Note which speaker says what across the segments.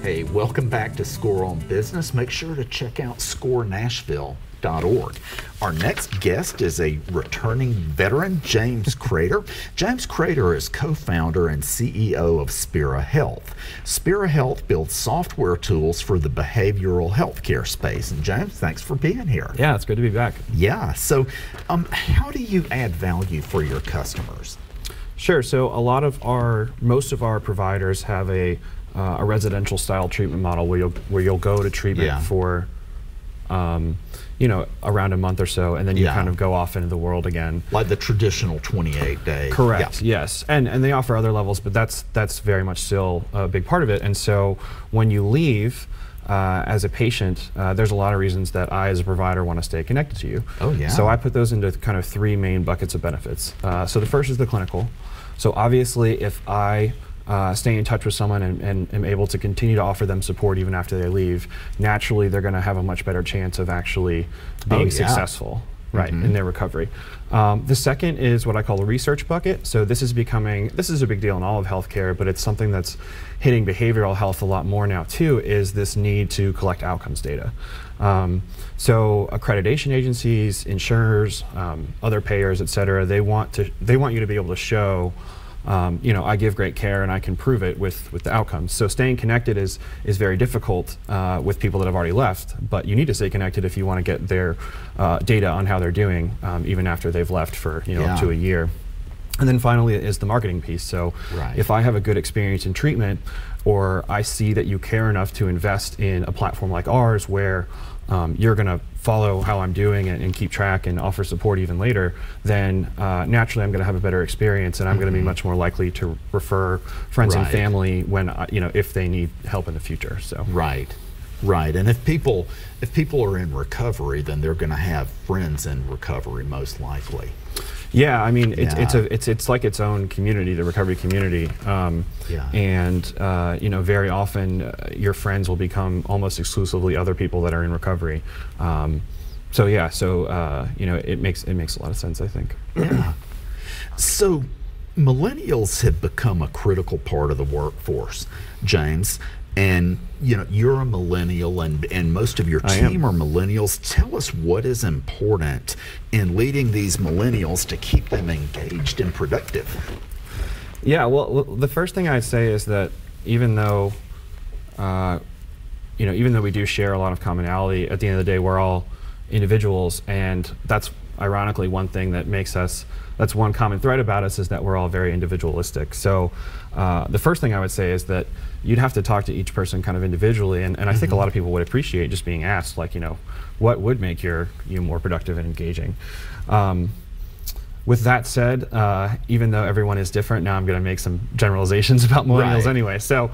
Speaker 1: Hey, welcome back to Score on Business. Make sure to check out scorenashville.org. Our next guest is a returning veteran, James Crater. James Crater is co-founder and CEO of Spera Health. Spera Health builds software tools for the behavioral healthcare space. And James, thanks for being here.
Speaker 2: Yeah, it's good to be back.
Speaker 1: Yeah, so how do you add value for your customers?
Speaker 2: Sure, so most of our providers have a residential style treatment model where you'll go to treatment for around a month or so, and then you kind of go off into the world again.
Speaker 1: Like the traditional 28-day.
Speaker 2: Correct, yes. And they offer other levels, but that's very much still a big part of it. And so when you leave as a patient, there's a lot of reasons that I as a provider want to stay connected to you.
Speaker 1: Oh yeah.
Speaker 2: So I put those into kind of three main buckets of benefits. So the first is the clinical. So obviously if I stay in touch with someone and am able to continue to offer them support even after they leave, naturally they're going to have a much better chance of actually being successful in their recovery. The second is what I call the research bucket. So this is a big deal in all of healthcare, but it's something that's hitting behavioral health a lot more now too, is this need to collect outcomes data. So accreditation agencies, insurers, other payers, et cetera, they want you to be able to show I give great care and I can prove it with the outcomes. So staying connected is very difficult with people that have already left, but you need to stay connected if you want to get their data on how they're doing even after they've left for up to a year. And then finally is the marketing piece. So if I have a good experience in treatment, or I see that you care enough to invest in a platform like ours where you're going to follow how I'm doing and keep track and offer support even later, then naturally I'm going to have a better experience, and I'm going to be much more likely to refer friends and family when if they need help in the future. So
Speaker 1: right, and if people are in recovery, then they're going to have friends in recovery most likely.
Speaker 2: Yeah, I mean it's like its own community, the recovery community, and very often your friends will become almost exclusively other people that are in recovery. It makes a lot of sense, I think.
Speaker 1: Yeah. So millennials have become a critical part of the workforce, James. And you're a millennial, and most of your team are millennials. Tell us what is important in leading these millennials to keep them engaged and productive.
Speaker 2: Yeah, well, the first thing I'd say is that even though we do share a lot of commonality, at the end of the day, we're all individuals, and that's ironically one thing that makes us. That's one common thread about us, is that we're all very individualistic. So the first thing I would say is that you'd have to talk to each person kind of individually, and I think a lot of people would appreciate just being asked, like, what would make you more productive and engaging. With that said, even though everyone is different, now I'm going to make some generalizations about millennials anyway. So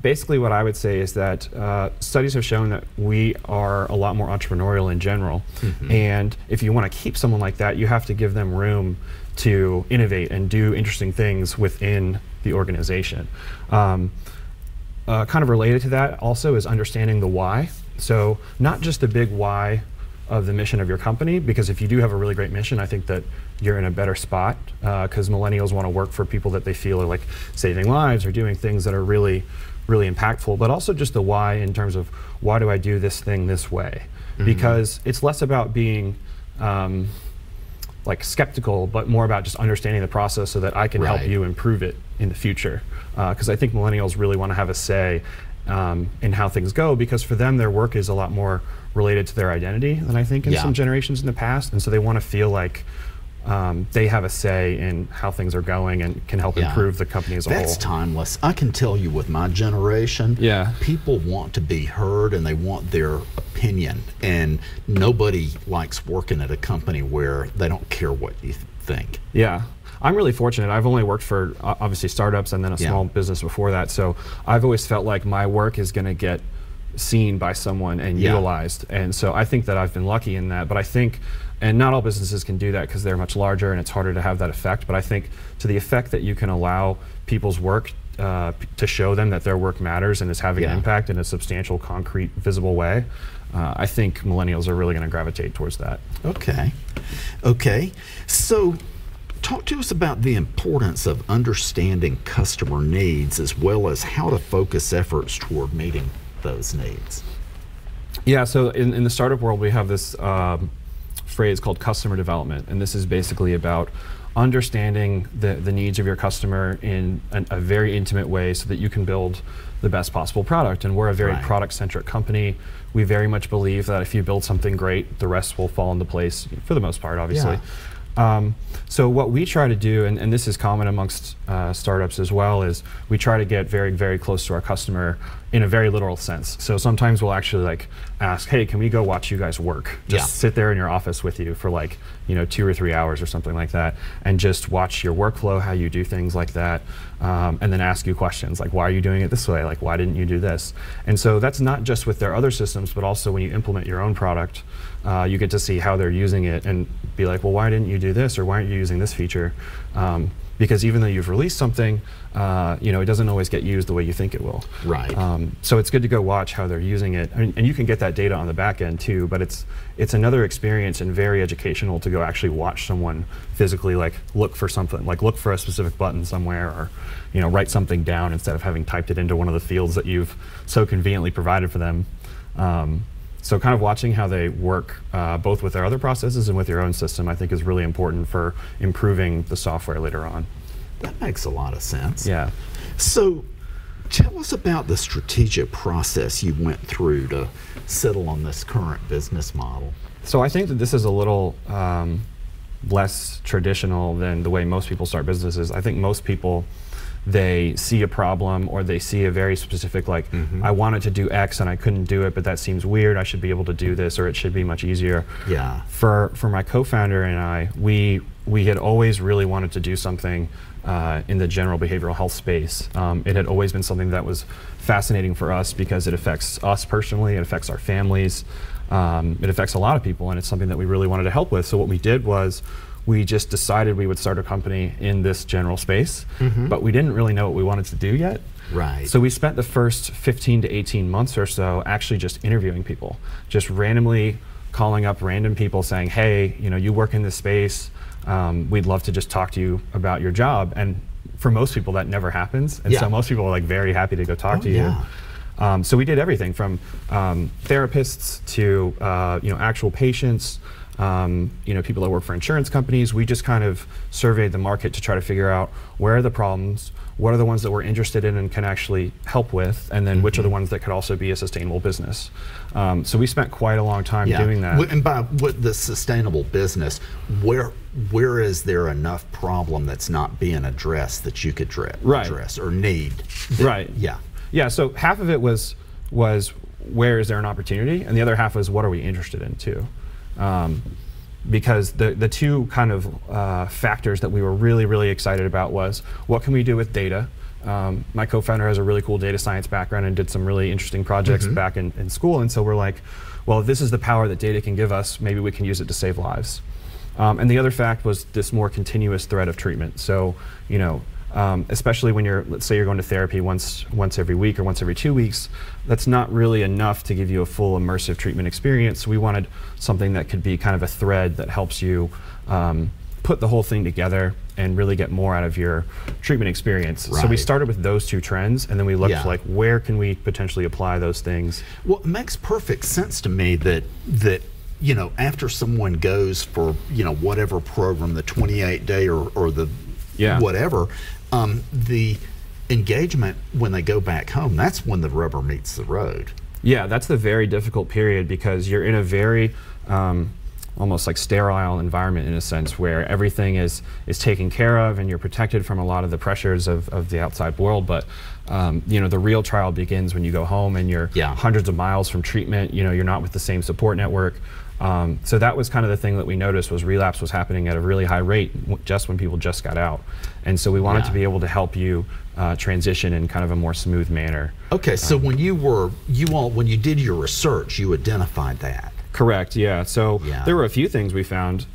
Speaker 2: basically what I would say is that studies have shown that we are a lot more entrepreneurial in general. And if you want to keep someone like that, you have to give them room to innovate and do interesting things within the organization. Kind of related to that also is understanding the why. So not just the big why of the mission of your company, because if you do have a really great mission, I think that you're in a better spot, because millennials want to work for people that they feel are like saving lives or doing things that are really, really impactful, but also just the why in terms of why do I do this thing this way? Because it's less about being like skeptical, but more about just understanding the process so that I can help you improve it in the future. Because I think millennials really want to have a say in how things go, because for them their work is a lot more related to their identity than I think in some generations in the past, and so they want to feel like they have a say in how things are going and can help improve the company as a whole.
Speaker 1: That's timeless. I can tell you with my generation, people want to be heard and they want their opinion, and nobody likes working at a company where they don't care what you think.
Speaker 2: Yeah. I'm really fortunate. I've only worked for obviously startups and then a small business before that, so I've always felt like my work is going to get seen by someone and utilized, and so I think that I've been lucky in that. But I think, and not all businesses can do that because they're much larger and it's harder to have that effect, but I think to the effect that you can allow people's work to show them that their work matters and is having an impact in a substantial, concrete, visible way, I think millennials are really going to gravitate towards that.
Speaker 1: Okay. So talk to us about the importance of understanding customer needs as well as how to focus efforts toward meeting those needs.
Speaker 2: Yeah, so in the startup world, we have this phrase called customer development, and this is basically about understanding the needs of your customer in a very intimate way so that you can build the best possible product. And we're a very product-centric company. We very much believe that if you build something great, the rest will fall into place for the most part, obviously.
Speaker 1: Yeah.
Speaker 2: So what we try to do, and this is common amongst startups as well, is we try to get very, very close to our customer in a very literal sense. So sometimes we'll actually like ask, hey, can we go watch you guys work? Just sit there in your office with you for like, 2 or 3 hours or something like that, and just watch your workflow, how you do things like that, and then ask you questions like, why are you doing it this way? Like, why didn't you do this? And so that's not just with their other systems, but also when you implement your own product, you get to see how they're using it and be like, well, why didn't you do this, or why aren't you using this feature? Because even though you've released something, it doesn't always get used the way you think it will.
Speaker 1: Right.
Speaker 2: So it's good to go watch how they're using it, and you can get that data on the back end too. But it's another experience and very educational to go actually watch someone physically, like look for something, like look for a specific button somewhere, or write something down instead of having typed it into one of the fields that you've so conveniently provided for them. So kind of watching how they work both with their other processes and with your own system, I think is really important for improving the software later on.
Speaker 1: That makes a lot of sense.
Speaker 2: Yeah.
Speaker 1: So tell us about the strategic process you went through to settle on this current business model.
Speaker 2: So I think that this is a little less traditional than the way most people start businesses. I think most people, they see a problem, or they see a very specific, like, I wanted to do X and I couldn't do it, but that seems weird, I should be able to do this, or it should be much easier.
Speaker 1: Yeah.
Speaker 2: For my co-founder and I, we had always really wanted to do something in the general behavioral health space. It had always been something that was fascinating for us because it affects us personally, it affects our families, it affects a lot of people, and it's something that we really wanted to help with. So what we did was, we just decided we would start a company in this general space, but we didn't really know what we wanted to do yet.
Speaker 1: Right.
Speaker 2: So we spent the first 15 to 18 months or so actually just interviewing people, just randomly calling up random people saying, hey, you work in this space, we'd love to just talk to you about your job. And for most people that never happens, and so most people are like very happy to go talk to you. So we did everything from therapists to actual patients, people that work for insurance companies. We just kind of surveyed the market to try to figure out where are the problems, what are the ones that we're interested in and can actually help with, and then which are the ones that could also be a sustainable business. So we spent quite a long time doing that.
Speaker 1: And by the sustainable business, where is there enough problem that's not being addressed that you could address or need?
Speaker 2: Right.
Speaker 1: Yeah.
Speaker 2: Yeah, so half of it was where is there an opportunity, and the other half was what are we interested in too. Because the two kind of factors that we were really, really excited about was what can we do with data. My co-founder has a really cool data science background and did some really interesting projects back in school, and so we're like, well, if this is the power that data can give us, maybe we can use it to save lives. And the other fact was this more continuous thread of treatment. So, especially when let's say you're going to therapy once every week or once every 2 weeks, that's not really enough to give you a full immersive treatment experience. We wanted something that could be kind of a thread that helps you put the whole thing together and really get more out of your treatment experience.
Speaker 1: Right.
Speaker 2: So we started with those two trends, and then we looked like, where can we potentially apply those things?
Speaker 1: Well, it makes perfect sense to me that after someone goes for whatever program, the 28-day or the whatever, the engagement when they go back home, that's when the rubber meets the road.
Speaker 2: Yeah, that's the very difficult period because you're in a very almost like sterile environment in a sense where everything is taken care of and you're protected from a lot of the pressures of the outside world. But the real trial begins when you go home and you're hundreds of miles from treatment. You're not with the same support network. So that was kind of the thing that we noticed was relapse was happening at a really high rate just when people just got out. And so we wanted to be able to help you transition in kind of a more smooth manner.
Speaker 1: Okay, so when you did your research, you identified that.
Speaker 2: Correct, yeah. So there were a few things we found,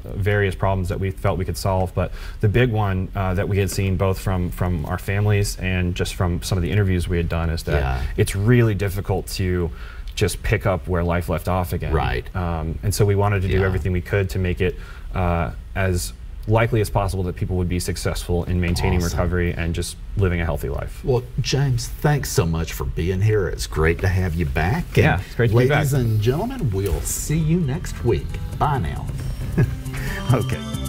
Speaker 2: various problems that we felt we could solve, but the big one that we had seen both from our families and just from some of the interviews we had done is that it's really difficult to just pick up where life left off again.
Speaker 1: Right.
Speaker 2: And so we wanted to do everything we could to make it as likely as possible that people would be successful in maintaining
Speaker 1: Awesome.
Speaker 2: recovery and just living a healthy life.
Speaker 1: Well, James, thanks so much for being here. It's great to have you back. And
Speaker 2: Yeah, it's great to be back.
Speaker 1: ladies and gentlemen, we'll see you next week. Bye now. Okay.